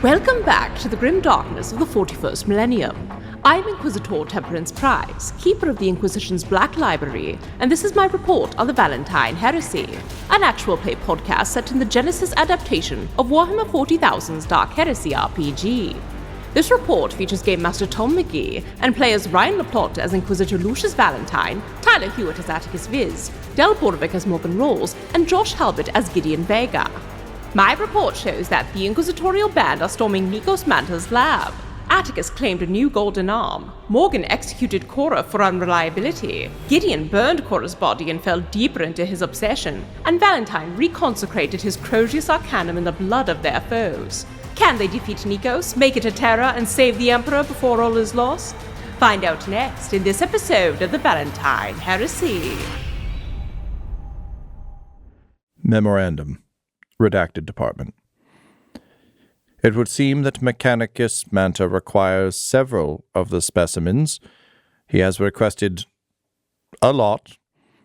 Welcome back to the grim darkness of the 41st millennium. I'm Inquisitor Temperance Prize, keeper of the Inquisition's Black Library, and this is my report on the Valentyne Heresy, an actual play podcast set in the Genesis adaptation of Warhammer 40,000's Dark Heresy RPG. This report features Game Master Tom McGee and players Ryan LaPlante as Inquisitor Lucius Valentyne, Tyler Hewitt as Attikus Viz, Del Borovic as Morgan Rolls, and Josh Halbot as Gideon Vega. My report shows that the Inquisitorial band are storming Nikos Manta's lab. Attikus claimed a new golden arm. Morgan executed Chora for unreliability. Gideon burned Chora's body and fell deeper into his obsession. And Valentyne reconsecrated his crozius arcanum in the blood of their foes. Can they defeat Nikos, make it to Terra, and save the Emperor before all is lost? Find out next in this episode of the Valentyne Heresy. Memorandum. Redacted Department. It would seem that Nikos Manta requires several of the specimens. He has requested a lot,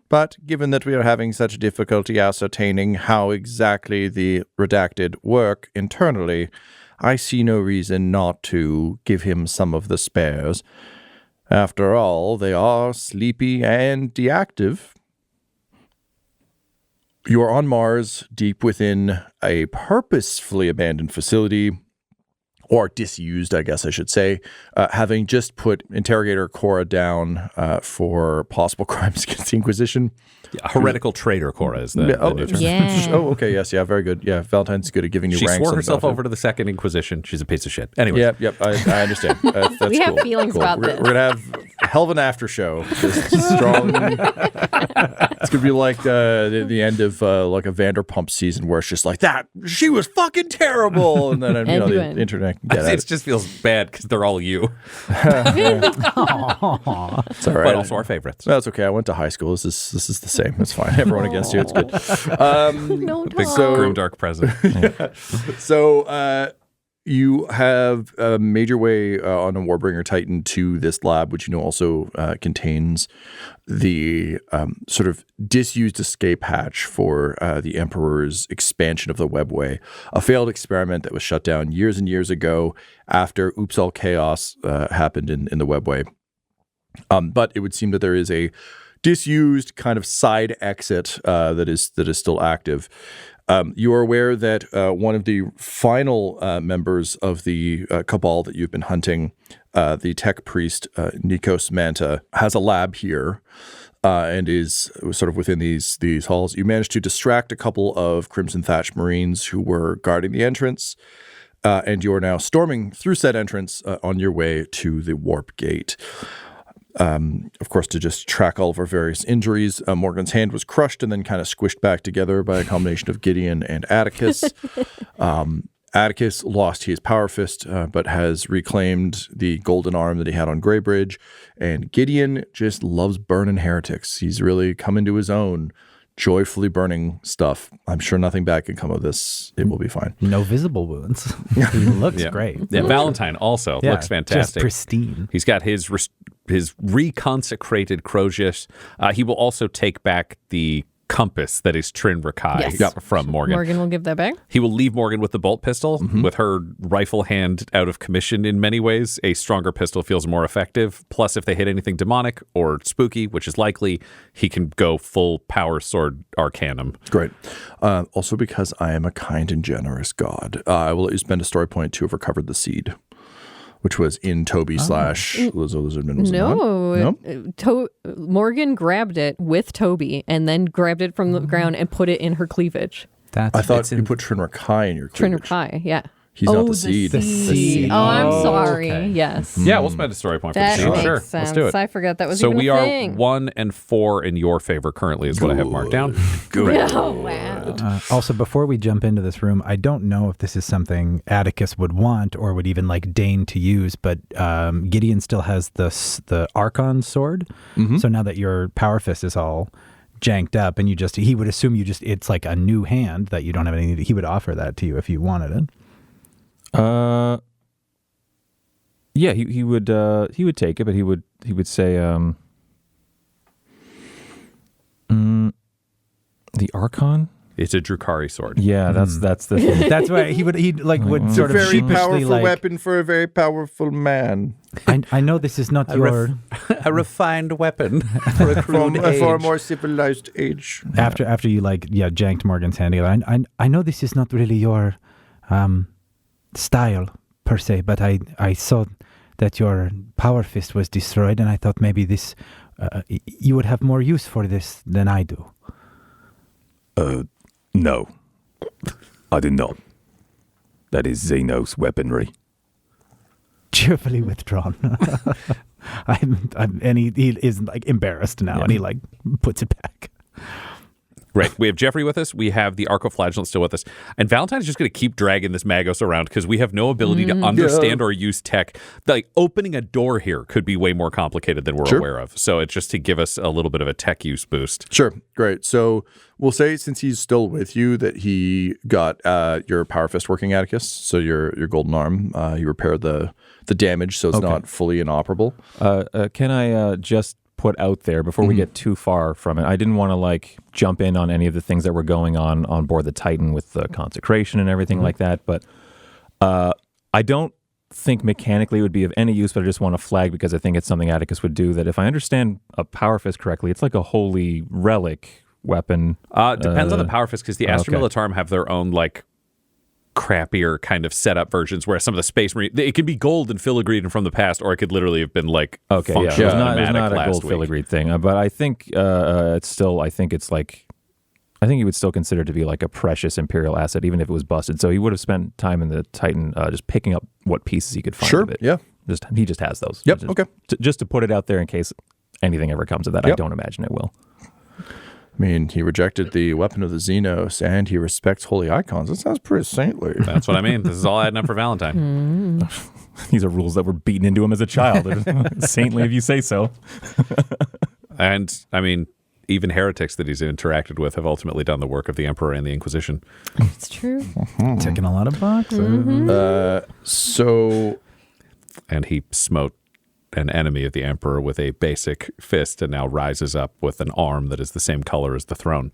but given that we are having such difficulty ascertaining how exactly the redacted work internally, I see no reason not to give him some of the spares. After all, they are sleepy and deactive. You are on Mars, deep within a purposefully abandoned facility, or disused, I guess I should say, having just put Interrogator Chora down for possible crimes against the Inquisition. Yeah, heretical traitor Chora is the new term. Yeah. Oh, okay, yes, yeah, very good. Yeah, Valentine's good at giving you She ranks. swore herself about over to the Second Inquisition. She's a piece of shit. Anyway. Yep, I understand. That's We have cool. feelings Cool. about We're this. going to have a hell of an after show. Just strong. It's going to be like the end of like a Vanderpump season where it's just like that. She was fucking terrible. And then, the internet can get at It just feels bad because they're all you. It's all right. But also our favorites. That's okay. I went to high school. This is the same. It's fine. Everyone against you. It's good. No, Big Tom. grim dark present. So you have made your way on a Warbringer Titan to this lab, which also contains the sort of disused escape hatch for the Emperor's expansion of the webway, a failed experiment that was shut down years and years ago after Oops All Chaos happened in the webway. But it would seem that there is a disused kind of side exit that is still active. You are aware that one of the final members of the cabal that you've been hunting, the tech priest Nikos Manta, has a lab here and is sort of within these halls. You managed to distract a couple of Crimson Thatch Marines who were guarding the entrance, and you are now storming through said entrance on your way to the warp gate. Of course, to just track all of our various injuries, Morgan's hand was crushed and then kind of squished back together by a combination of Gideon and Attikus. Attikus lost his power fist, but has reclaimed the golden arm that he had on Greybridge. And Gideon just loves burning heretics. He's really come into his own, joyfully burning stuff. I'm sure nothing bad can come of this. It will be fine. No visible wounds. He looks great. Yeah, Valentyne also looks fantastic. Just pristine. He's got his reconsecrated crozius. He will also take back the compass that is Trin Rakai from Morgan. Morgan will give that back. He will leave Morgan with the bolt pistol. With her rifle hand out of commission in many ways, a stronger pistol feels more effective. Plus, if they hit anything demonic or spooky, which is likely, he can go full power sword arcanum. Great. Also, because I am a kind and generous god, I will let you spend a story point to have recovered the seed, which was in Toby / Lizardman. Was No. Morgan grabbed it with Toby and then grabbed it from the ground and put it in her cleavage. I thought you put Trin Rakai in your cleavage. Trin Rakai, yeah. He's not the seed. The seed. Oh, I'm sorry. Okay. Yes. Yeah, we'll spend a story point for That the seed. makes Sure, sense. let's do it. I forgot that was So even we a are thing. 1 and 4 in your favor currently is what I have marked down. Good. Oh, wow. Also, before we jump into this room, I don't know if this is something Attikus would want or would even deign to use, but Gideon still has the Archon sword. Mm-hmm. So now that your power fist is all janked up and he would assume it's like a new hand that you don't have anything, he would offer that to you if you wanted it. Yeah, he would take it, but he would say the Archon? It's a Drukhari sword. Yeah, that's the thing. That's why he would sort of Very sheepishly powerful weapon for a very powerful man. I know this is not your A refined weapon for a For a more civilized age. after you janked Morgan's hand together. I know this is not really your style per se, but I saw that your power fist was destroyed, and I thought maybe this you would have more use for this than I do. No, I do not. That is Xenos weaponry. Cheerfully withdrawn. And he is embarrassed now, and he puts it back. Right. We have Jeffrey with us. We have the Arcoflagellant still with us. And Valentine's just going to keep dragging this Magos around because we have no ability to understand or use tech. Opening a door here could be way more complicated than we're aware of. So it's just to give us a little bit of a tech use boost. Sure. Great. So we'll say, since he's still with you, that he got your power fist working, Attikus. So your golden arm. He repaired the damage, so it's not fully inoperable. Can I just put out there before we get too far from it? I didn't want to jump in on any of the things that were going on board the Titan with the consecration and everything like that, but I don't think mechanically it would be of any use, but I just want to flag because I think it's something Attikus would do, that if I understand a power fist correctly, it's like a holy relic weapon. Depends on the power fist, because the Astra Militarum have their own crappier kind of setup versions, where some of the Space Marine, it could be gold and filigreed from the past, or it could literally have been functional it's not a gold week. filigreed thing, but I think it's still, I think he would still consider it to be a precious Imperial asset, even if it was busted. So he would have spent time in the Titan just picking up what pieces he could find of it. Yeah. He just has those. Yep. Okay. Just to put it out there in case anything ever comes of that. I don't imagine it will. I mean, he rejected the weapon of the Xenos, and he respects holy icons. That sounds pretty saintly. That's what I mean. This is all adding up for Valentine. These are rules that were beaten into him as a child. Saintly if you say so. And, I mean, even heretics that he's interacted with have ultimately done the work of the Emperor and the Inquisition. It's true. Ticking a lot of boxes. And he smote an enemy of the Emperor with a basic fist, and now rises up with an arm that is the same color as the throne.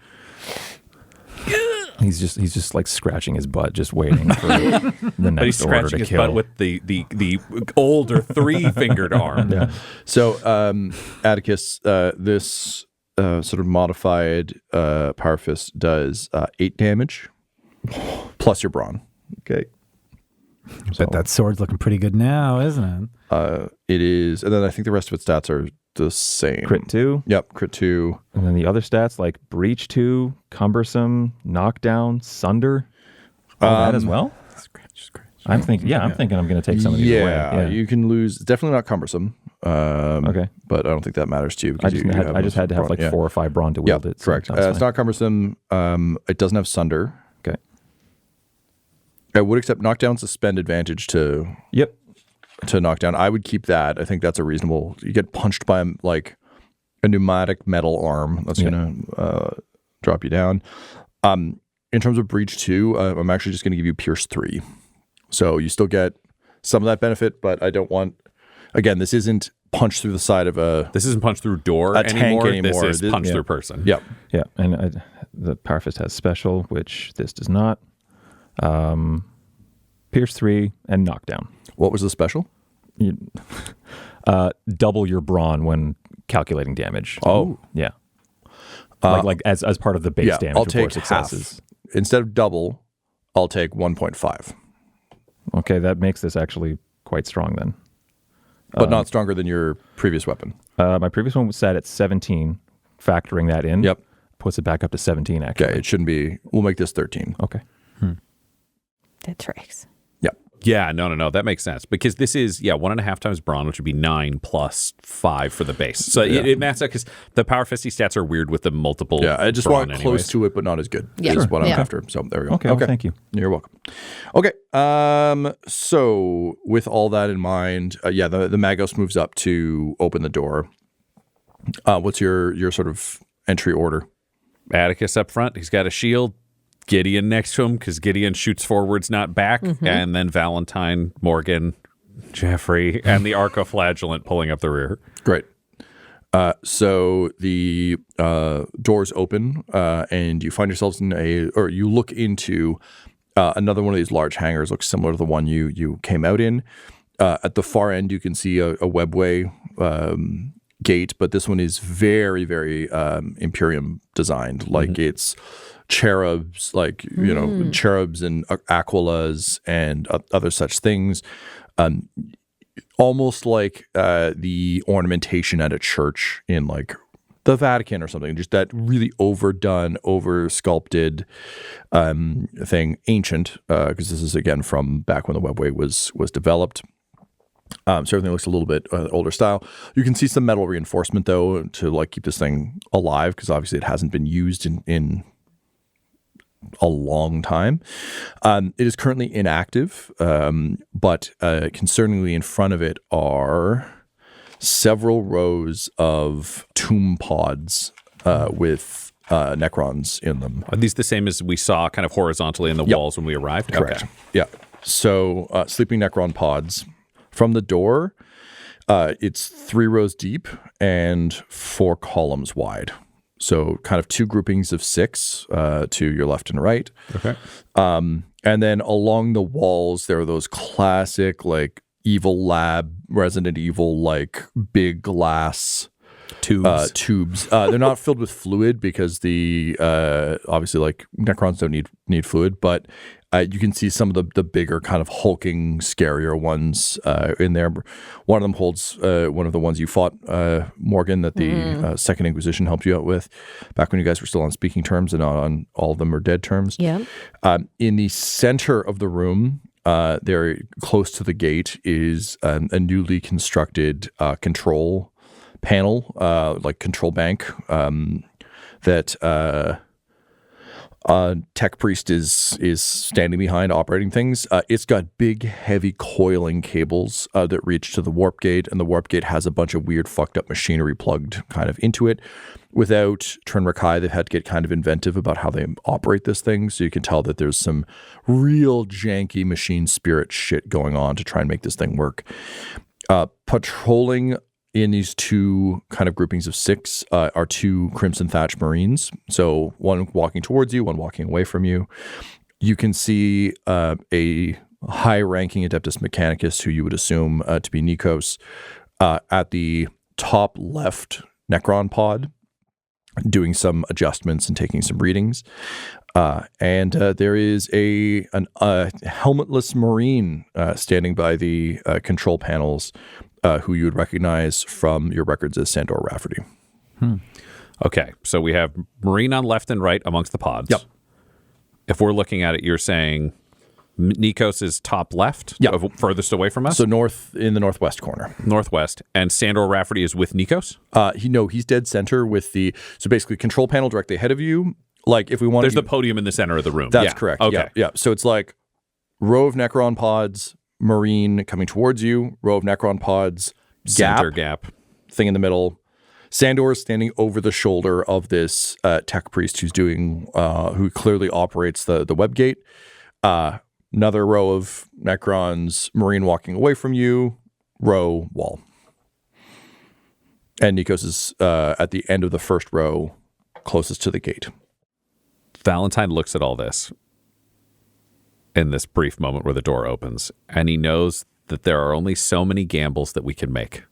He's just scratching his butt, just waiting for the next But he's order scratching to his kill. butt with the older 3-fingered arm. Yeah. So, Attikus, this sort of modified power fist does 8 damage plus your brawn. Okay. But that sword's looking pretty good now, isn't it? It is, and then I think the rest of its stats are the same. Crit 2. Yep, crit 2. And then the other stats like breach 2, cumbersome, knockdown, sunder. All that as well? Scratch. I'm thinking I'm going to take some of these away. Yeah, You can lose. Definitely not cumbersome. Okay. But I don't think that matters to you. I Because just had to have 4 or 5 brawn to wield it. So correct. that's It's not cumbersome. It doesn't have sunder. okay. I would accept knockdown, suspend advantage to knockdown. I would keep that. I think that's a reasonable. You get punched by a pneumatic metal arm. That's going to drop you down. In terms of breach 2, I'm actually just going to give you pierce 3. So you still get some of that benefit, but I don't want. Again, this isn't punch through the side of a. This isn't punch through door a tank anymore. This is punch through person. Yep. Yeah, and the Power Fist has special, which this does not. Pierce 3 and knockdown. What was the special? Double your brawn when calculating damage. Oh. Yeah. Like as part of the base damage I'll before take successes. half. Instead of double, I'll take 1.5. Okay, that makes this actually quite strong then. But not stronger than your previous weapon. My previous one was set at 17, factoring that in. Yep. Puts it back up to 17, actually. Okay, it shouldn't be. We'll make this 13. Okay. That tracks. Yep. Yeah, no. That makes sense. Because this is, 1.5 times brawn, which would be 9 plus 5 for the base. So it maths out because the Power Fisty stats are weird with the multiple. Yeah, I just brawn want close anyways. to it, but not as good. Yeah. Is what I'm Yeah. after. So there we go. Okay, well, thank you. You're welcome. Okay. So with all that in mind, the Magos moves up to open the door. What's your sort of entry order? Attikus up front. He's got a shield. Gideon next to him because Gideon shoots forwards, not back. And then Valentyne, Morgan, Jeffrey, and the Arcoflagellant pulling up the rear. Great. So the doors open, and you find yourselves you look into another one of these large hangars. Looks similar to the one you came out in. At the far end, you can see a webway gate, but this one is very, very Imperium designed. Like it's cherubs, cherubs and aquilas and other such things. Almost like the ornamentation at a church in like the Vatican or something. Just that really overdone, over-sculpted thing. Ancient, because this is again from back when the webway was developed. So everything looks a little bit older style. You can see some metal reinforcement though to like keep this thing alive, because obviously it hasn't been used in a long time. It is currently inactive, but concerningly in front of it are several rows of tomb pods with Necrons in them. Are these the same as we saw kind of horizontally in the walls when we arrived? Correct. Okay. Yeah. So sleeping Necron pods. From the door, it's 3 rows deep and 4 columns wide. So kind of 2 groupings of 6 to your left and right. Okay. And then along the walls, there are those classic like Evil Lab, Resident Evil, like big glass tubes. They're not filled with fluid because the obviously like Necrons don't need fluid, but you can see some of the bigger kind of hulking, scarier ones in there. One of them holds one of the ones you fought, Morgan, that the Second Inquisition helped you out with back when you guys were still on speaking terms and not on all of them are dead terms. Yeah. In the center of the room, there close to the gate is a newly constructed control panel, like control bank, that Tech Priest is standing behind operating things. It's got big, heavy coiling cables that reach to the warp gate, and the warp gate has a bunch of weird, fucked up machinery plugged kind of into it. Without Tren Rakai, they've had to get kind of inventive about how they operate this thing, so you can tell that there's some real janky machine spirit shit going on to try and make this thing work. Patrolling in these 2 kind of groupings of 6 are 2 Crimson Thatch Marines. So one walking towards you, one walking away from you. You can see a high-ranking Adeptus Mechanicus, who you would assume to be Nikos, at the top left Necron pod, doing some adjustments and taking some readings. And there is a helmetless Marine standing by the control panels, who you would recognize from your records as Sandor Rafferty. Okay, so we have Marine on left and right amongst the pods. Yep. If we're looking at it, you're saying Nikos is top left, furthest away from us? So north in the northwest corner. Northwest. And Sandor Rafferty is with Nikos? He's dead center with so basically control panel directly ahead of you. Like if we want There's the podium in the center of the room. That's correct. Okay. Yeah. So it's like row of Necron pods, Marine coming towards you, row of Necron pods, Center gap. Thing in the middle. Sandor is standing over the shoulder of this Tech Priest who's who clearly operates the web gate. Another row of Necrons, Marine walking away from you, row, wall. And Nikos is at the end of the first row, closest to the gate. Valentyne looks at all this in this brief moment where the door opens, and he knows that there are only so many gambles that we can make.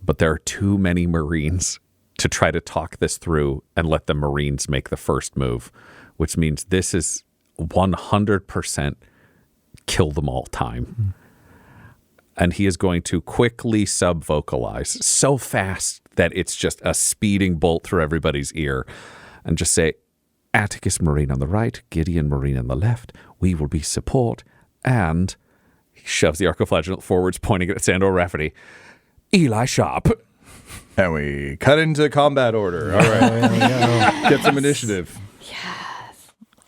But there are too many Marines to try to talk this through and let the Marines make the first move, which means this is 100% kill them all time. And he is going to quickly sub-vocalize so fast that it's just a speeding bolt through everybody's ear and just say, Attikus Marine on the right, Gideon Marine on the left, we will be support, and he shoves the arcoflagellant forwards, pointing at Sandor Rafferty. Eli Sharpe. And we cut into combat order. All right. Get some initiative.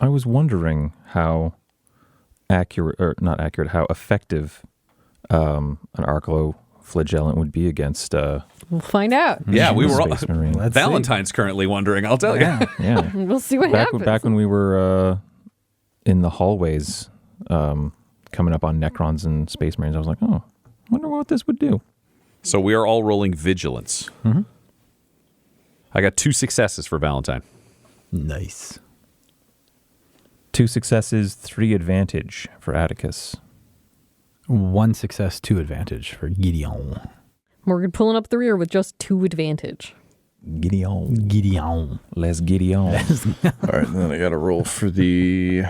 I was wondering how how effective an arcoflagellant would be against We'll find out. Yeah, we were all... Space Marine. Valentyne's currently wondering, I'll tell you. Yeah. We'll see what happens. Back when we were in the hallways coming up on Necrons and Space Marines, I was like, oh, I wonder what this would do. So we are all rolling vigilance. I got 2 successes for Valentyne. Nice. 2 successes, 3 advantage for Attikus. 1 success, 2 advantage for Gideon. Morgan pulling up the rear with just 2 advantage. Gideon. Les Gideon. All right, and then I got to roll for the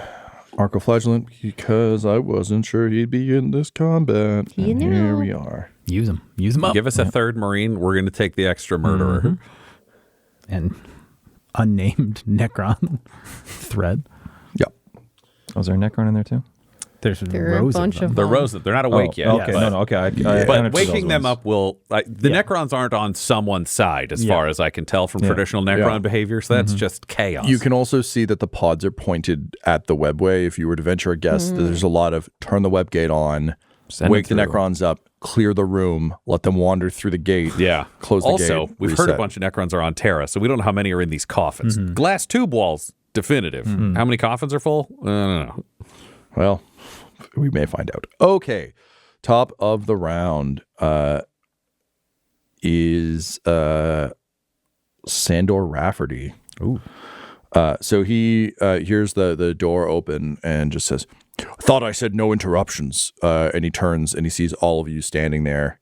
arcoflagellant because I wasn't sure he'd be in this combat. You And know. here we are. Use them. Use them up. Give us a third Marine. We're going to take the extra murderer. And unnamed Necron thread. Yep. Oh, is there a Necron in there too? There's There are a rows bunch of them. of They're them. rows. They're not awake yet. Okay, but, no, okay. I But counted for waking those them ones. up will... the Necrons aren't on someone's side as far as I can tell from traditional Necron behavior, so that's just chaos. You can also see that the pods are pointed at the webway. If you were to venture a guess, there's a lot of turn the web gate on, Send wake the them through. Necrons up, clear the room, let them wander through the gate. Yeah. Close the gate. Also, we've heard a reset. bunch of Necrons are on Terra, so we don't know how many are in these coffins. Glass tube walls, definitive. How many coffins are full? I don't know. Well, we may find out. Okay. Top of the round is Sandor Rafferty. Ooh. So he hears the door open and just says, "Thought I said no interruptions." And he turns and he sees all of you standing there,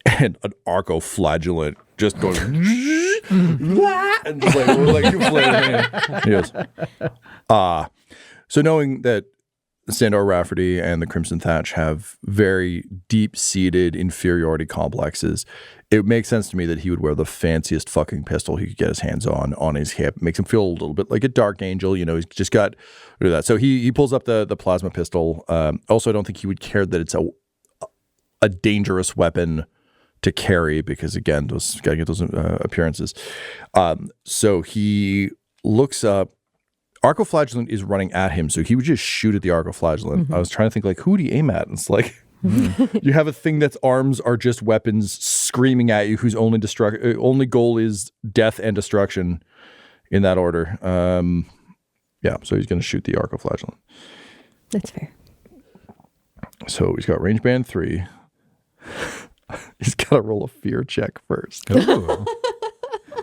and an arcoflagellant just going and just like you flailing. He goes, so knowing that Sandor Rafferty and the Crimson Thatch have very deep-seated inferiority complexes, it makes sense to me that he would wear the fanciest fucking pistol he could get his hands on his hip. Makes him feel a little bit like a Dark Angel. You know, he's just got that. So he pulls up the plasma pistol. Also, I don't think he would care that it's a dangerous weapon to carry because, again, those got to get those appearances. So he looks up. Arcoflagellant is running at him, so he would just shoot at the arcoflagellant. I was trying to think, like, who would he aim at? And it's like, you have a thing that's arms are just weapons screaming at you, whose only goal is death and destruction, in that order. Yeah, so he's going to shoot the arcoflagellant. That's fair. So he's got range band 3. He's got to roll a fear check first. Ooh.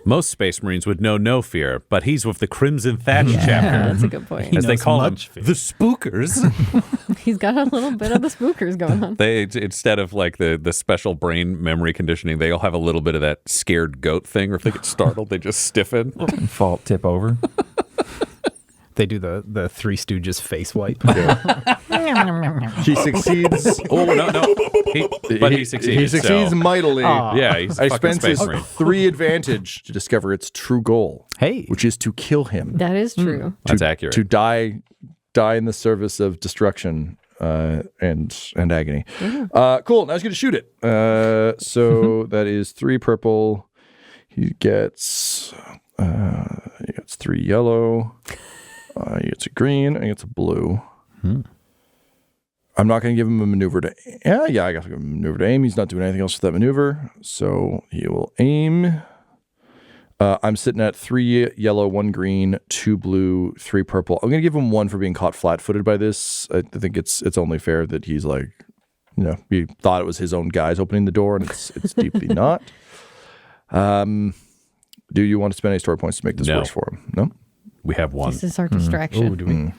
Most Space Marines would know no fear, but he's with the Crimson Thatch chapter. That's a good point. As they knows call them, much fear. the spookers. He's got a little bit of the spookers going on. They instead of like the special brain memory conditioning, they all have a little bit of that scared goat thing, or if they get startled, they just stiffen. Fall tip over. They do the Three Stooges face wipe. He succeeds. Oh no! He succeeded. He succeeds so- mightily. Yeah, he's a I fucking spent Space his Marine. 3 advantage to discover its true goal, Hey. which is to kill him. That is true. That's accurate. To die in the service of destruction and agony. Cool. Now he's going to shoot it. So that is 3 purple. He gets 3 yellow. He gets a green. And he gets a blue. I'm not going to give him a maneuver to. Yeah. I got to give him a maneuver to aim. He's not doing anything else with that maneuver, so he will aim. I'm sitting at 3 yellow, 1 green, 2 blue, 3 purple. I'm going to give him 1 for being caught flat-footed by this. I think it's only fair that he's like, he thought it was his own guys opening the door, and it's deeply not. Do you want to spend any story points to make this No. worse for him? No? We have one. This is our distraction. Oh, do we?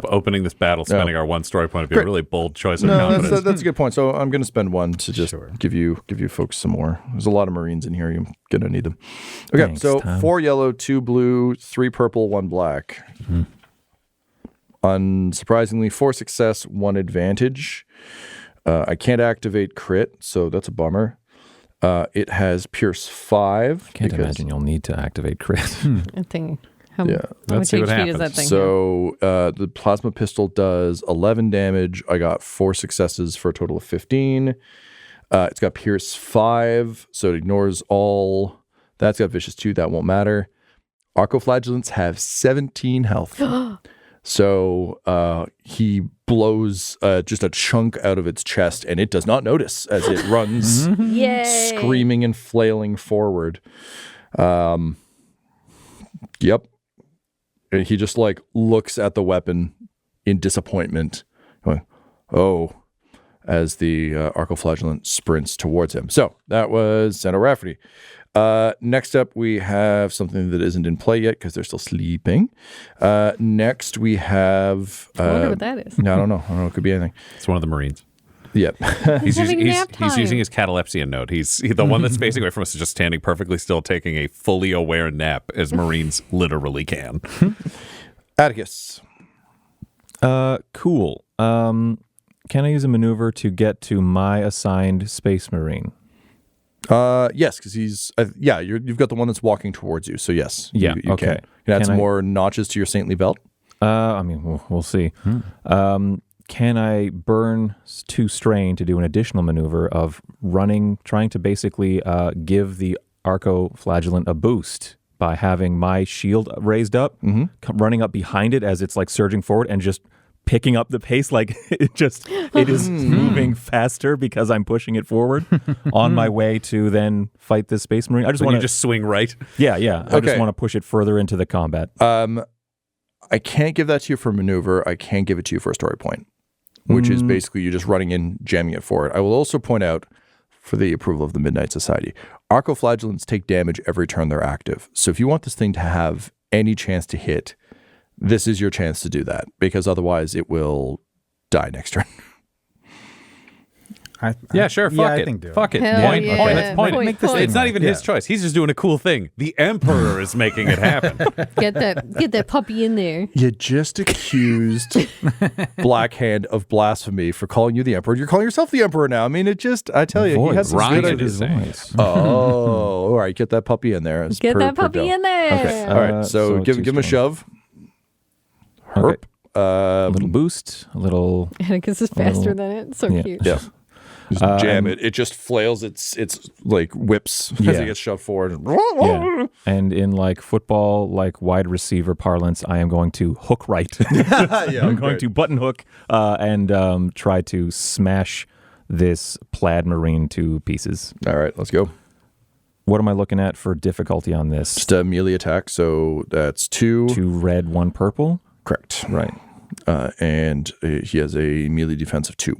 Opening this battle, spending our 1 story point would be a Great. really bold choice of No, confidence. that's a good point. So I'm going to spend 1 to just give you folks some more. There's a lot of Marines in here. You're going to need them. Okay, Thanks, so Tom. 4 yellow, 2 blue, 3 purple, 1 black. Unsurprisingly, 4 success, 1 advantage. I can't activate crit, so that's a bummer. It has Pierce 5. Can't because- imagine you'll need to activate crit. I think. How Yeah. much Let's see what HP does happens. that thing have? So the plasma pistol does 11 damage. I got 4 successes for a total of 15. It's got Pierce 5, so it ignores all. That's got Vicious 2. That won't matter. Arcoflagellants have 17 health. So he blows just a chunk out of its chest, and it does not notice as it runs Yay! screaming and flailing forward. Yep. And he just like looks at the weapon in disappointment, going, "Oh," as the arcoflagellant sprints towards him. So that was Sandor Rafferty. Next up, we have something that isn't in play yet because they're still sleeping. Next, we have. I wonder what that is. No, I don't know. It could be anything. It's one of the Marines. Yep. He's having nap using time. his catalepsy note. He's the one that's facing away from us is just standing perfectly still, taking a fully aware nap, as Marines literally can. Attikus. Cool. Can I use a maneuver to get to my assigned Space Marine? Yes, because he's you've got the one that's walking towards you. So yes, Yeah, you okay. can. You add Can some I- more notches to your saintly belt. I mean, we'll see. Can I burn 2 strain to do an additional maneuver of trying to basically give the arco-flagellant a boost by having my shield raised up, running up behind it as it's like surging forward and just picking up the pace, like it is moving faster because I'm pushing it forward on my way to then fight this Space Marine. I just When want you to just swing right. yeah. I just Okay. want to push it further into the combat. I can't give that to you for maneuver. I can give it to you for a story point, which is basically you just running in, jamming it forward. I will also point out, for the approval of the Midnight Society, arco-flagellants take damage every turn they're active. So if you want this thing to have any chance to hit, this is your chance to do that, because otherwise it will die next turn. Yeah, sure. Fuck I it. think do it. Fuck it. Hell Point. yeah. Point. Let's point it. Make this It's thing not right. even his choice. He's just doing a cool thing. The Emperor is making it happen. Get that puppy in there. You just accused Black Hand of blasphemy for calling you the Emperor. You're calling yourself the Emperor now. I mean, I tell you, he has some Ryan good is ideas. saying. Oh, all right. Get that puppy in there. as Get per- that per puppy Del. in there. Okay. All right. So, give 2 him a strain. shove. Okay. Herp. A little boost, a little. Attikus is faster than it. So Yeah. cute. Yeah. Just jam it. It just flails its like whips as Yeah. it gets shoved forward. Yeah. And in like football, like wide receiver parlance, I am going to hook right. I'm going to button hook and try to smash this plaid marine to pieces. All right, let's go. What am I looking at for difficulty on this? Just a melee attack. So that's 2. 2 red, 1 purple. Correct. Right. And he has a melee defense of 2.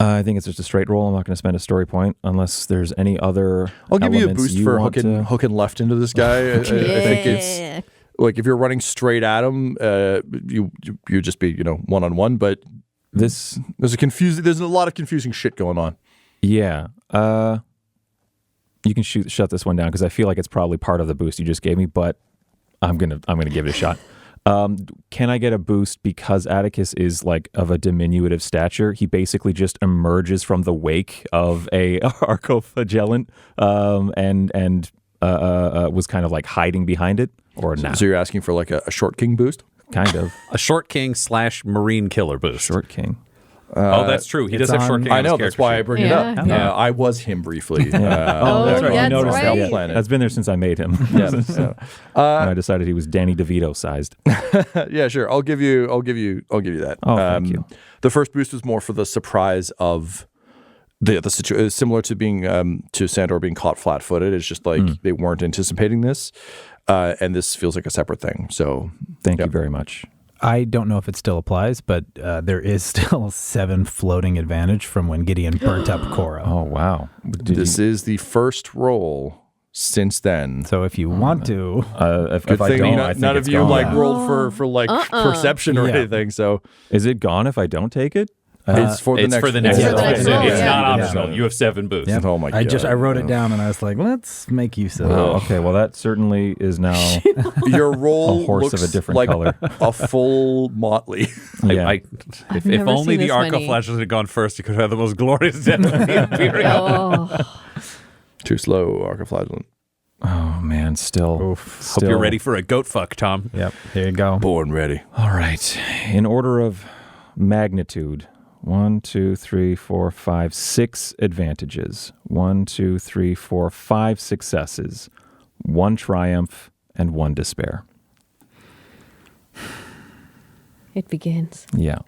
I think it's just a straight roll. I'm not going to spend a story point unless there's any other. I'll give you a elements boost for want hooking left into this guy. I think it's like if you're running straight at him, you just be 1-on-1. But This, there's a lot of confusing shit going on. yeah. You can shut this one down because I feel like it's probably part of the boost you just gave me, but I'm gonna give it a shot. Can I get a boost because Attikus is like of a diminutive stature? He basically just emerges from the wake of a arco-flagellant and was kind of like hiding behind it, or not? So you're asking for like a short king boost? Kind of A Short King / Marine killer boost. short king. Oh, that's true. He does have Short King. I on his know. That's character why I sheet. bring it Yeah. up. Yeah. I was him briefly. Oh, that's right. You that's noticed right. that. Planet. That's been there since I made him. Yeah. And I decided he was Danny DeVito sized. Yeah, sure. I'll give you that. Oh, thank you. The first boost was more for the surprise of the situation, similar to being to Sandor being caught flat-footed. It's just like they weren't anticipating this, and this feels like a separate thing. So Thank you very much. I don't know if it still applies, but there is still 7 floating advantage from when Gideon burnt up Chora. Oh wow! this is the first roll since then. So if you want to, If I Thing don't, none, I think none it's of you gone. like rolled for like perception or Yeah. anything. So Is it gone if I don't take it? it's for the It's next. for the next Yeah. roll. It's So for the it's next not roll, yeah. optional. You have 7 boosts. Yep. Oh my I God. wrote it down and I was like, let's make use of it. Oh, okay. Well, that certainly is now. Your roll A horse of looks a different like color. a full motley. Yeah. If never only seen the this Arco many. Flashes had gone first, you could have had the most glorious death of the Imperium. Oh, Too slow, arcoflagellant. Oh man, still. Hope you're ready for a goat fuck, Tom. Yep, here you go. Born ready. All right. In order of magnitude, 1, 2, 3, 4, 5, 6 advantages. 1, 2, 3, 4, 5 successes. 1 triumph and 1 despair. it begins. Yeah.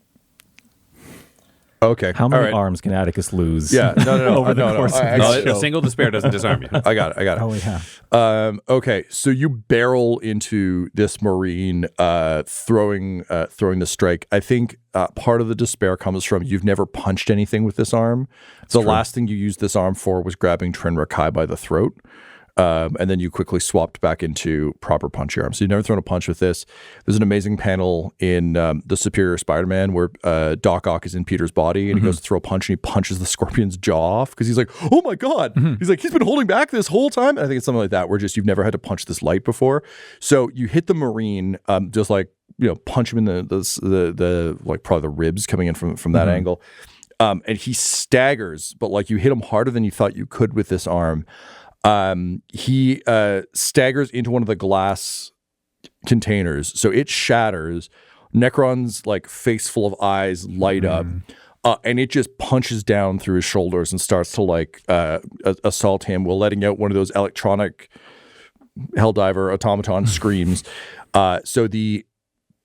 Okay. How many All right. arms can Attikus lose? Yeah. No. over the no, course of I- this I- No, a single despair doesn't disarm you. I got it. Oh, yeah. Okay, so you barrel into this Marine, throwing the strike. I think part of the despair comes from you've never punched anything with this arm. The last thing you used this arm for was grabbing Trin Rakai by the throat. And then you quickly swapped back into proper punchy arms. So you've never thrown a punch with this. There's an amazing panel in the Superior Spider-Man where Doc Ock is in Peter's body and he goes to throw a punch and he punches the Scorpion's jaw off because he's like, oh my God. He's like, he's been holding back this whole time. And I think it's something like that where just you've never had to punch this light before. So you hit the Marine just like, punch him in the like probably the ribs coming in from that angle. And he staggers, but like you hit him harder than you thought you could with this arm. He staggers into one of the glass containers, so it shatters. Necron's like face full of eyes light up, and it just punches down through his shoulders and starts to like assault him while letting out one of those electronic Helldiver automaton screams. So the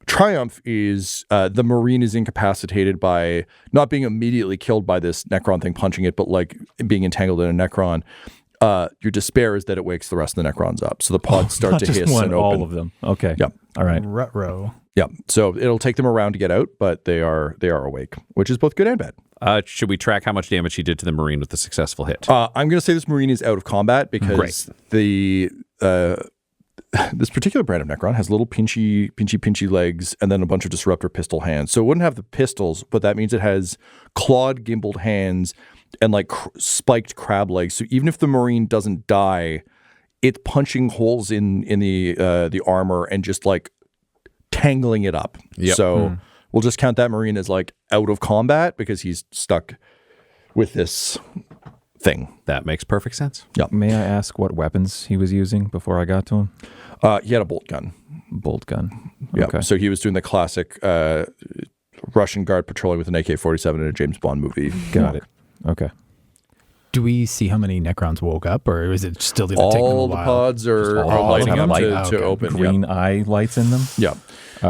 triumph is the Marine is incapacitated by not being immediately killed by this Necron thing punching it, but like being entangled in a Necron. Your despair is that it wakes the rest of the Necrons up. So the pods start to hiss and open. All of them. Okay. Yep. All right. Ruh-roh. Yeah. So it'll take them around to get out, but they are awake, which is both good and bad. Should we track how much damage he did to the Marine with the successful hit? I'm going to say this Marine is out of combat because the this particular brand of Necron has little pinchy legs and then a bunch of disruptor pistol hands. So it wouldn't have the pistols, but that means it has clawed, gimbaled hands and like spiked crab legs. So even if the Marine doesn't die, it's punching holes in the armor and just like tangling it up. Yep. So we'll just count that Marine as like out of combat because he's stuck with this thing. That makes perfect sense. Yeah. May I ask what weapons he was using before I got to him? He had a bolt gun. Bolt gun. Yeah. Okay. So he was doing the classic Russian guard patrolling with an AK-47 in a James Bond movie. Got it. Okay. Do we see how many Necrons woke up, or is it still going to take them a All the while? pods are lighting up to open. Green eye lights in them? Yeah.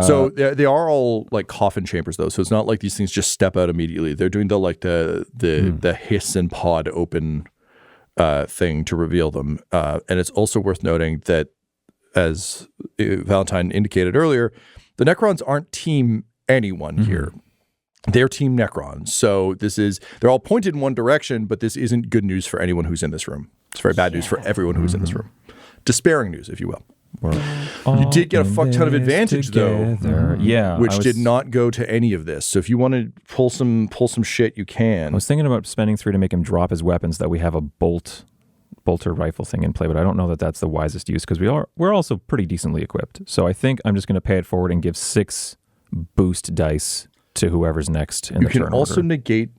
So they are all like coffin chambers though. So it's not like these things just step out immediately. They're doing the hiss and pod open thing to reveal them. And it's also worth noting that, as Valentyne indicated earlier, the Necrons aren't team anyone here. They're Team Necron. So they're all pointed in one direction, but this isn't good news for anyone who's in this room. It's very bad news for everyone who's in this room. Despairing news, if you will. You did get a fuck ton of advantage though. Yeah. Which did not go to any of this. So if you want to pull some shit, you can. I was thinking about spending 3 to make him drop his weapons, that we have a bolter rifle thing in play, but I don't know that that's the wisest use because we're also pretty decently equipped. So I think I'm just going to pay it forward and give 6 boost dice to whoever's next in the turn order. You can also negate.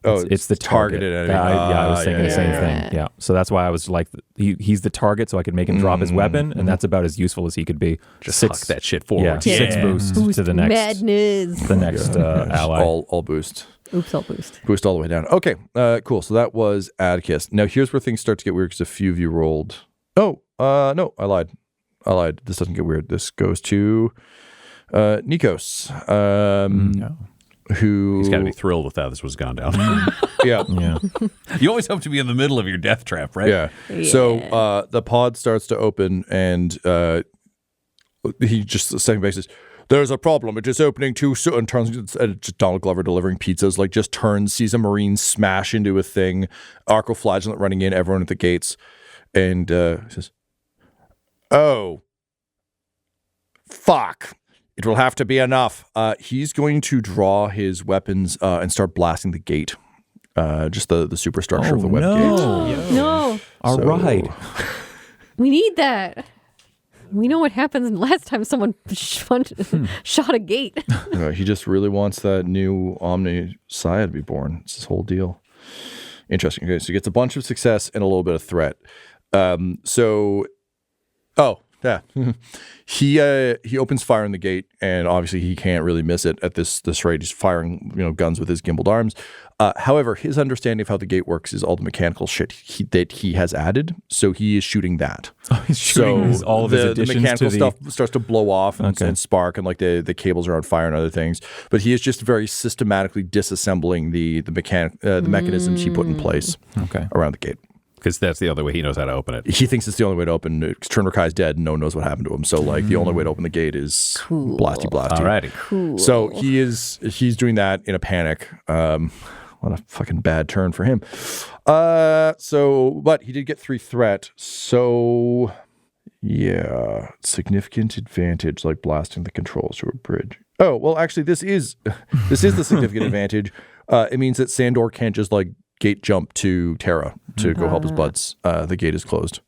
It's the targeted enemy. I was thinking the same thing. Yeah. So that's why I was like, he's the target, so I could make him drop his weapon, and that's about as useful as he could be. Just huck that shit forward. Yeah. 6 boosts to the next. Madness. The next ally. All boost. Oops, I'll boost. Boost all the way down. Okay, cool. So that was Attikus. Now here's where things start to get weird because a few of you rolled. Oh, no, I lied. This doesn't get weird. This goes to Nikos. No. Who He's got to be thrilled with how this was gone down. Yeah. You always hope to be in the middle of your death trap, right? Yeah. So the pod starts to open and he just the second basis. There's a problem. It is opening too soon. And turns. Just Donald Glover delivering pizzas. Like just turns, sees a Marine smash into a thing. Arco flagellant running in. Everyone at the gates, and says, "Oh, fuck! It will have to be enough." He's going to draw his weapons and start blasting the gate. Just the superstructure of the web gate. No. All right. We need that. We know what happens last time someone shot a gate. He just really wants that new Omni Saya to be born. It's this whole deal. Interesting. Okay, so he gets a bunch of success and a little bit of threat. He opens fire in the gate, and obviously he can't really miss it at this rate. He's firing guns with his gimbaled arms. However, his understanding of how the gate works is all the mechanical shit that he has added. So he is shooting that. He's shooting all of his additions. The mechanical stuff starts to blow off and spark, and like the cables are on fire and other things. But he is just very systematically disassembling the mechanisms he put in place around the gate. Because that's the other way he knows how to open it. He thinks it's the only way to open it. Turnrakai's dead and no one knows what happened to him. So like the only way to open the gate is blasty. Alrighty. Cool. So he's doing that in a panic. what a fucking bad turn for him. But he did get 3 threat. So, yeah, significant advantage, like blasting the controls through a bridge. Oh, well, actually, this is the significant advantage. It means that Sandor can't just like gate jump to Terra to go help his buds. The gate is closed.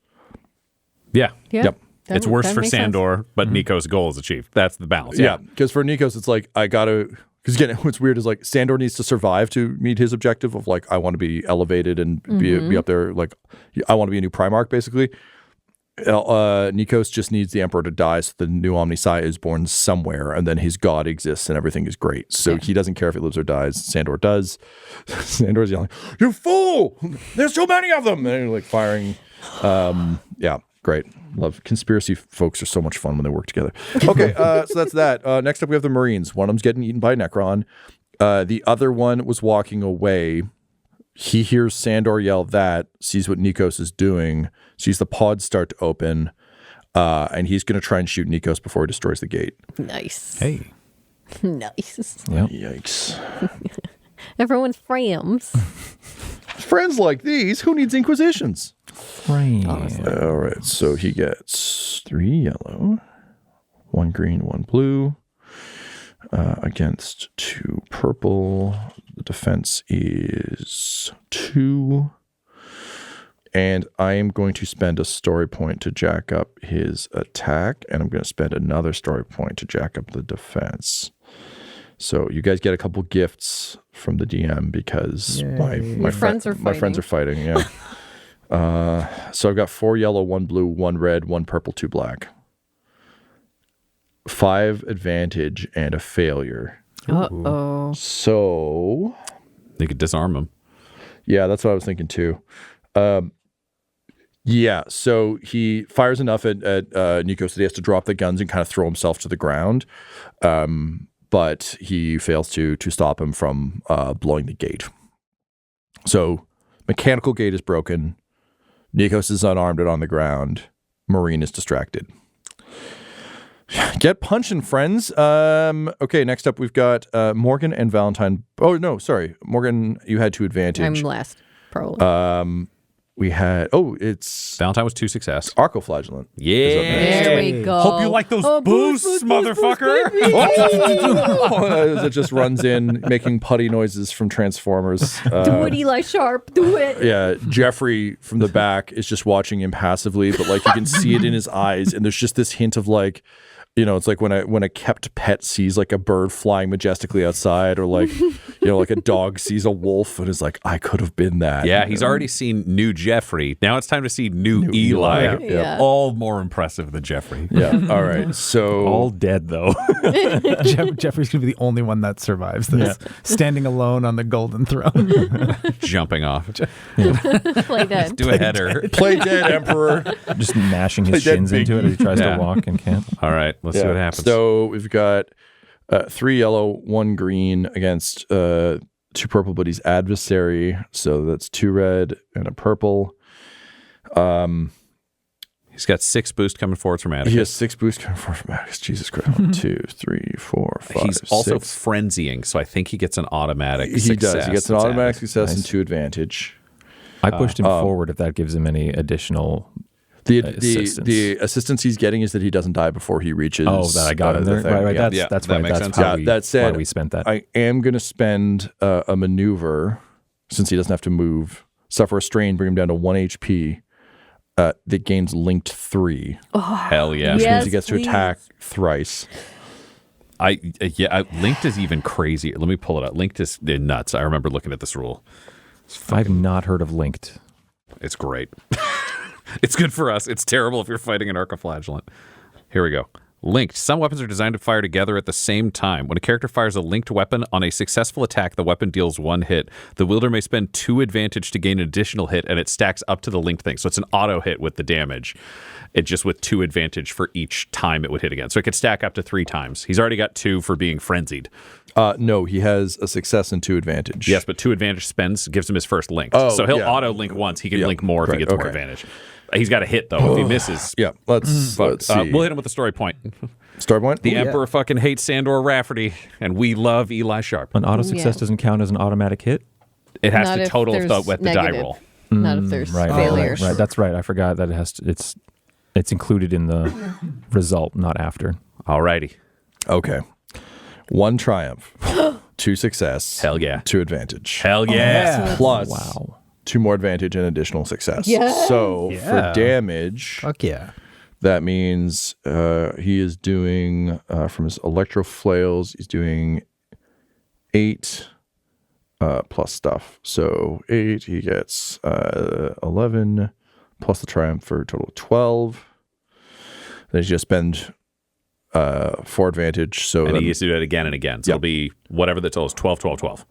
Yeah. Yep. It's worse for makes Sandor, sense. but Nikos' goal is achieved. That's the balance. Yeah, because for Nikos, it's like, I gotta, because again, what's weird is like Sandor needs to survive to meet his objective of like, I want to be elevated and be up there. Like, I want to be a new Primarch, basically. Nikos just needs the Emperor to die so the new Omnisci is born somewhere, and then his god exists and everything is great. So he doesn't care if he lives or dies. Sandor does. Sandor's yelling, "You fool! There's too many of them!" And like firing. Yeah, great. Love conspiracy folks are so much fun when they work together. Okay, so that's that. Next up, we have the Marines. One of them's getting eaten by Necron. The other one was walking away. He hears Sandor yell that, sees what Nikos is doing, sees the pods start to open, and he's going to try and shoot Nikos before he destroys the gate. Nice. Hey. Nice. Yep. Yikes. Everyone's friends. Friends like these, who needs Inquisitions? Right. All right, so he gets 3 yellow, 1 green, 1 blue, against 2 purple. The defense is 2. And I am going to spend a story point to jack up his attack, and I'm going to spend another story point to jack up the defense. So you guys get a couple gifts from the DM because my friends are fighting. Yeah. So I've got 4 yellow, 1 blue, 1 red, 1 purple, 2 black. 5 advantage and a failure. Uh-oh. So They could disarm him. yeah, that's what I was thinking too. Yeah, so he fires enough at Nikos that he has to drop the guns and kind of throw himself to the ground. But he fails to stop him from blowing the gate. So mechanical gate is broken. Nikos is unarmed and on the ground. Marine is distracted. Get punching, friends. Okay, next up we've got Morgan and Valentyne. Oh, no, sorry. Morgan, you had 2 advantage. I'm last, probably. We had, it's Valentyne was 2 success. Arcoflagellant. Yeah. There we go. Hope you like those boosts, motherfucker. As it just runs in, making putty noises from Transformers. Do it, Eli Sharpe. Do it. Yeah, Jeffrey from the back is just watching him passively, but like you can see it in his eyes, and there's just this hint of like, you know, it's like when a kept pet sees like a bird flying majestically outside, or like, you know, like a dog sees a wolf and is like, I could have been that. Yeah, he's already seen new Jeffrey. Now it's time to see new Eli. Yeah. All more impressive than Jeffrey. Yeah. All right. So All dead, though. Jeffrey's going to be the only one that survives this. Standing alone on the golden throne. Jumping off. Play dead. Do a header. play dead, Emperor. Just mashing his Like that shins into it as he tries to walk and can't. All right, let's see what happens. So we've got 3 yellow, 1 green against 2 purple, but he's adversary. So that's 2 red and a purple. He's got 6 boost coming forward from Attikus. He has 6 boosts coming forward from Attikus. Jesus Christ. 1, 2, 3, 4, 5, He's also 6. frenzying, so I think he gets an automatic He success. does. He gets an That's automatic added. success and 2 advantage. I pushed him forward if that gives him any additional assistance. The assistance he's getting is that he doesn't die before he reaches. Oh, that I got him there. thing. Right. Yeah. That's that right. makes That's sense. how we, that said, why we spent that. I am going to spend a maneuver, since he doesn't have to move, suffer a strain, bring him down to 1 HP. That gains linked 3. Hell yeah. Which Yes, means he gets to please. attack thrice. Linked is even crazier. Let me pull it up. Linked is nuts. I remember looking at this rule. I've not heard of linked. It's great. It's good for us. It's terrible if you're fighting an arcoflagellant. Here we go. Linked. Some weapons are designed to fire together at the same time. When a character fires a linked weapon on a successful attack, the weapon deals 1 hit. The wielder may spend 2 advantage to gain an additional hit, and it stacks up to the linked thing. So it's an auto hit with the damage. It just with 2 advantage for each time it would hit again. So it could stack up to 3 times. He's already got 2 for being frenzied. No, he has a success and 2 advantage. Yes, but 2 advantage gives him his first link. Oh, so he'll yeah. auto link once. He can Yep, link more if he right, gets more okay. advantage. He's got a hit though. If he misses, Yeah, let's see. we'll hit him with the story point. Story point? The Emperor fucking hates Sandor Rafferty, and we love Eli Sharpe. An auto success doesn't count as an automatic hit. It has Not to if total there's with the die negative. roll. Not if there's failures. Right. That's right. I forgot that it's included in the result, not after. Alrighty. Okay. 1 triumph, 2 success. Hell yeah. 2 advantage. Hell yeah. Plus Wow. 2 more advantage and additional success. Yes. So Yeah. for damage, Fuck yeah. that means he is doing, from his electro flails, he's doing 8 plus stuff. So 8, he gets 11 plus the triumph for a total of 12. Then he's just spend 4 advantage. So And then, he used to do it again and again. So it'll be whatever the total is, 12, 12, 12.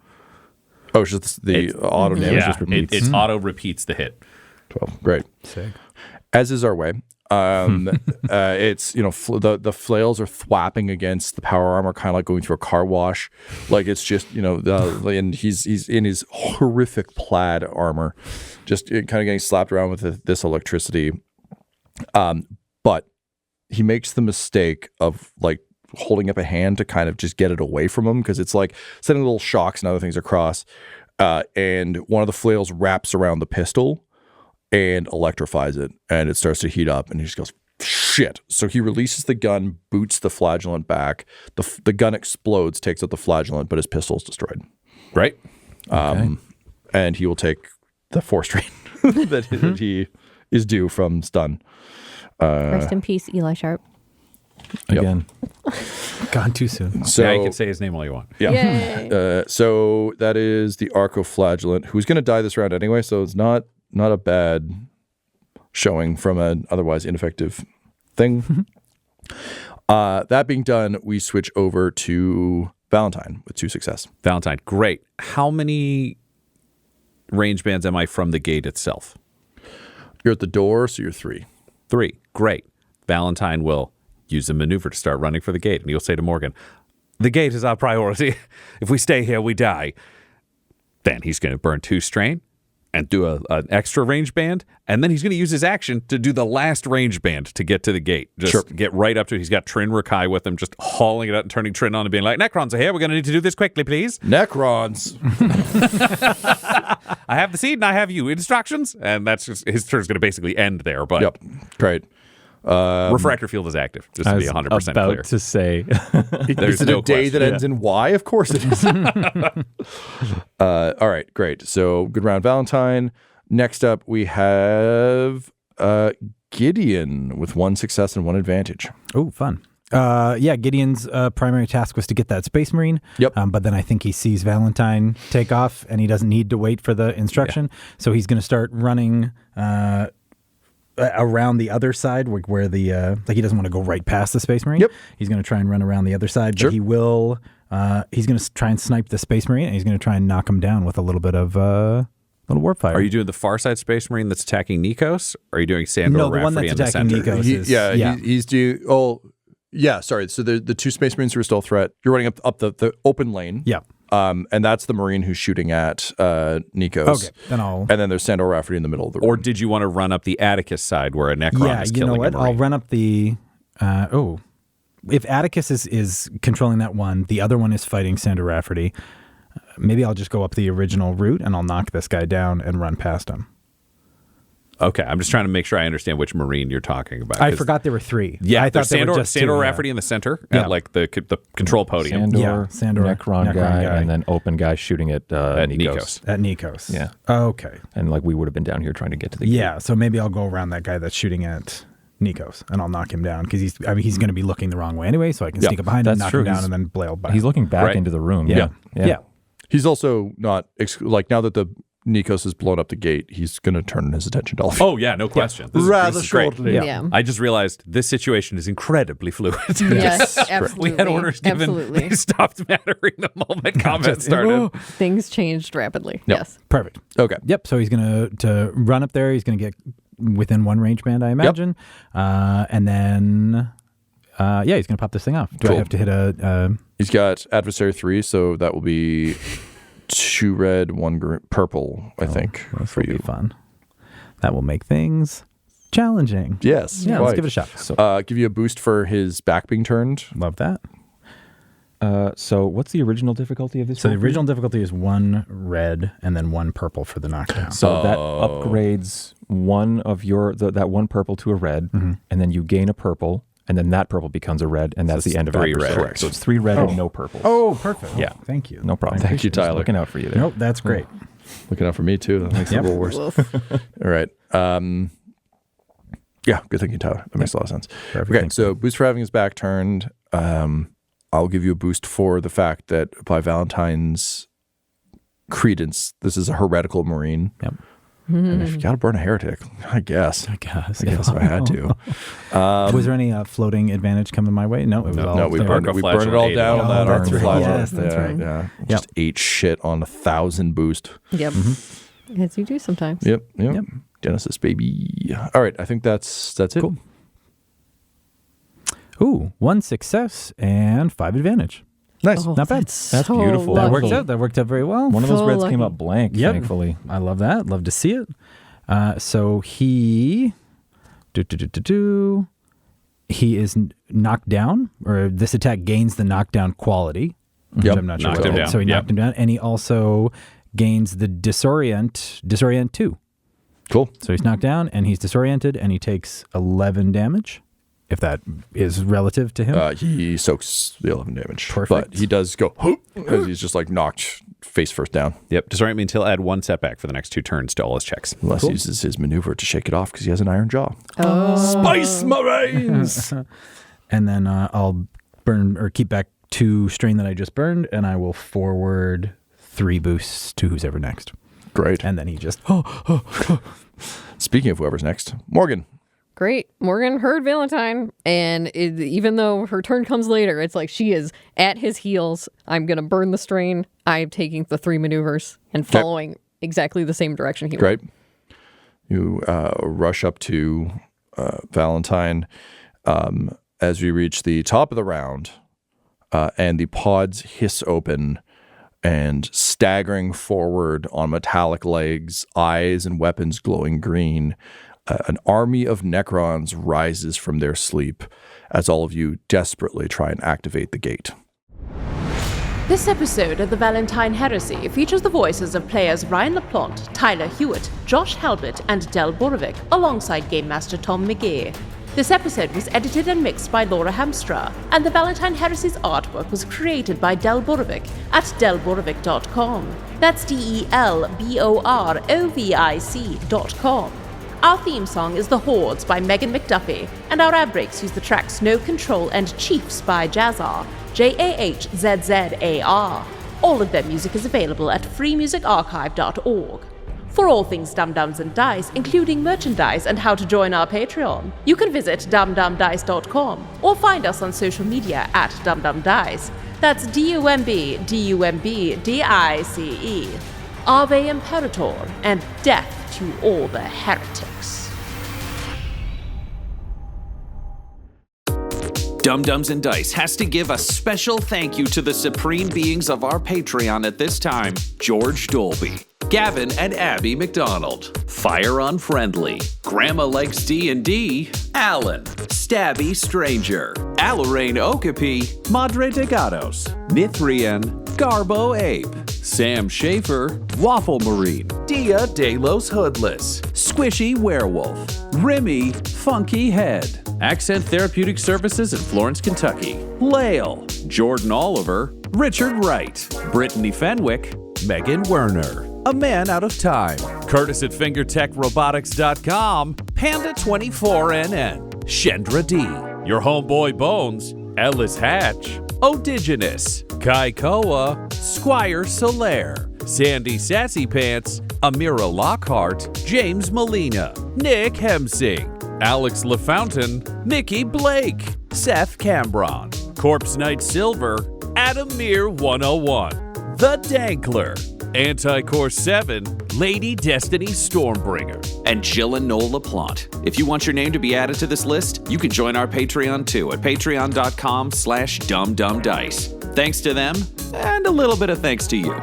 oh, it's just the auto damage Yeah, just repeats. it auto repeats the hit. 12. Great. Sick. As is our way. It's, the flails are thwapping against the power armor, kind of like going through a car wash. Like it's just, and he's in his horrific plaid armor, just kind of getting slapped around with this electricity. But he makes the mistake of like holding up a hand to kind of just get it away from him, because it's like sending little shocks and other things across. And one of the flails wraps around the pistol and electrifies it, and it starts to heat up, and he just goes, shit. So he releases the gun, boots the flagellant back. The gun explodes, takes out the flagellant, but his pistol is destroyed. Right? And he will take the 4 strain that he is due from stun. Rest in peace, Eli Sharpe. Again. Gone too soon. So Yeah, you can say his name all you want. yeah. Yay. So that is the Arcoflagellant, who's going to die this round anyway, so it's not a bad showing from an otherwise ineffective thing. That being done, we switch over to Valentyne with 2 success. Valentyne, great. How many range bands am I from the gate itself? You're at the door, so you're 3. 3. Great. Valentyne will use a maneuver to start running for the gate, and he'll say to Morgan, the gate is our priority. If we stay here, we die. Then he's going to burn 2 strain and do an extra range band, and then he's going to use his action to do the last range band to get to the gate. Just get right up to it. He's got Trin Rakai with him, just hauling it out and turning Trin on and being like, Necrons are here. We're going to need to do this quickly, please. Necrons. I have the seed and I have you. Instructions. And that's just, his turn's going to basically end there. But Yep. Great. Refractor field is active, just to be 100% about clear. to say. Is it no a day question. that ends in Y? Of course it is. All right, great. So good round, Valentyne. Next up, we have Gideon with 1 success and 1 advantage. Oh, fun. Gideon's primary task was to get that Space Marine. Yep. But then I think he sees Valentyne take off, and he doesn't need to wait for the instruction. So he's going to start running around the other side, where the he doesn't want to go right past the Space Marine. Yep. He's going to try and run around the other side, Sure. but he will. He's going to try and snipe the Space Marine, and he's going to try and knock him down with a little bit of little warp fire. Are you doing the far side Space Marine that's attacking Nikos? Or are you doing Sandor No, the one Rafferty that's in the attacking center? Nikos. He's due. Oh, yeah. Sorry. So the 2 Space Marines who are still a threat. You're running up the open lane. Yeah. And that's the Marine who's shooting at Nikos. Okay. Then I'll. And then there's Sandor Rafferty in the middle of the room. Or did you want to run up the Attikus side where a Necron is you know killing what? a Marine? I'll run up the. If Attikus is controlling that one, the other one is fighting Sandor Rafferty. Maybe I'll just go up the original route and I'll knock this guy down and run past him. Okay, I'm just trying to make sure I understand which Marine you're talking about. I forgot there were 3. Yeah, I thought there's there were Sandor, just Sandor 2, Rafferty in the center Yeah. at like the control podium. Sandor, Necron guy, and then open guy shooting at Nikos. At Nikos. Yeah. Okay. And like we would have been down here trying to get to the Yeah, so maybe I'll go around that guy that's shooting at Nikos and I'll knock him down because he's going to be looking the wrong way anyway, so I can sneak up behind him, that's knock true. him down, He's- and then blail back. He's looking back Right. into the room. Yeah. He's also not like now that the Nikos has blown up the gate, he's going to turn his attention to all. Oh yeah, no question. This is great. Yeah. I just realized this situation is incredibly fluid. Yes, absolutely. We had orders given. Absolutely. They stopped mattering the moment combat started. Things changed rapidly. Yep. Yes. Perfect. Okay. Yep, so he's going to run up there. He's going to get within 1 range band, I imagine. And then, he's going to pop this thing off. Do I Cool. have to hit a... He's got adversary 3, so that will be 2 red, 1 purple, I think, This for will you. be fun. That will make things challenging. Yes. Yeah, quite. let's give it a shot. Give you a boost for his back being turned. Love that. So what's the original difficulty of this? So the roll? original difficulty is 1 red and then 1 purple for the knockdown. So that upgrades one of that 1 purple to a red, and then you gain a purple, and then that purple becomes a red, and that's the end of 3 adversary. red. Correct. So it's 3 red and no purple. Oh, perfect. Yeah. Thank you. No problem. Thank you, Just Tyler. Looking out for you there. Nope, that's great. Looking out for me too. That makes it a little worse. All right. Yeah, good thinking, Tyler. That makes a lot of sense. Perfect. Okay, Thank so boost for having his back turned. I'll give you a boost for the fact that by Valentine's credence, this is a heretical marine. Yep. And if you got to burn a heretic, I guess I had to. Was there any floating advantage coming my way? No, it was all. No, we burned it all flagellate down on that that's armor right. flagellate. Yes, that's right. Yeah. Just ate shit on 1,000 boost. Yep. As you do sometimes. Yep. Genesis, baby. All right, I think that's it. Cool. Ooh, 1 success and 5 advantage. Nice. Oh, Not bad. That's beautiful. That lucky. worked out very well. One of those So reds lucky. came up blank, Yep. thankfully. I love that. Love to see it. So he he is knocked down, or this attack gains the knockdown quality. Which Yep. I'm not sure Knocked what him that is. down. So he Yep. knocked him down, and he also gains the disorient 2. Cool. So he's knocked down, and he's disoriented, and he takes 11 damage, if that is relative to him. He soaks the 11 damage. Perfect. But he does go, because he's just like knocked face first down. Yep. Disorient me until add 1 setback for the next 2 turns to all his checks. Unless he uses his maneuver to shake it off because he has an iron jaw. Oh. Spice Marines! And then I'll burn or keep back 2 strain that I just burned, and I will forward 3 boosts to who's ever next. Great. And then he just Speaking of whoever's next, Morgan. Great. Morgan heard Valentyne, and even though her turn comes later, it's like she is at his heels. I'm going to burn the strain. I'm taking the 3 maneuvers and following exactly the same direction he went. Great. You rush up to Valentyne as we reach the top of the round, and the pods hiss open, and staggering forward on metallic legs, eyes and weapons glowing green, an army of Necrons rises from their sleep as all of you desperately try and activate the gate. This episode of the Valentyne Heresy features the voices of players Ryan LaPlante, Tyler Hewitt, Josh Halbot, and Del Borovic, alongside Game Master Tom McGee. This episode was edited and mixed by Laura Hamstra, and the Valentyne Heresy's artwork was created by Del Borovic at delborovic.com. That's DELBOROVIC.com. Our theme song is The Hordes by Megan McDuffie, and our ad breaks use the tracks No Control and Chiefs by Jazzar, JAHZZAR. All of their music is available at freemusicarchive.org. For all things Dum-Dums and Dice, including merchandise and how to join our Patreon, you can visit dumdumdice.com or find us on social media at dumdumdice. That's DUMBDUMBDICE. Ave Imperator, and death to all the heretics. Dum-Dums and Dice has to give a special thank you to the supreme beings of our Patreon at this time: George Dolby, Gavin and Abby McDonald, Fire Unfriendly, Grandma Likes D&D, Alan, Stabby Stranger, Alarain Okapi, Madre de Gatos, Nithrian, Garbo Ape, Sam Schaefer, Waffle Marine, Dia De Los Hoodless, Squishy Werewolf, Remy Funky Head, Accent Therapeutic Services in Florence, Kentucky, Lael, Jordan Oliver, Richard Wright, Brittany Fenwick, Megan Werner, A Man Out of Time, Curtis at FingerTechRobotics.com, Panda24NN, Shendra D, Your Homeboy Bones, Ellis Hatch, Odigenous, Kai Koa, Squire Solaire, Sandy Sassy Pants, Amira Lockhart, James Molina, Nick Hemsing, Alex LaFountain, Nikki Blake, Seth Cambron, Corpse Knight Silver, Adamir 101, The Dankler, Anti-Core 7, Lady Destiny Stormbringer, and Jill and Noel LaPlante. If you want your name to be added to this list, you can join our Patreon too at patreon.com/dumdumdice. Thanks to them, and a little bit of thanks to you.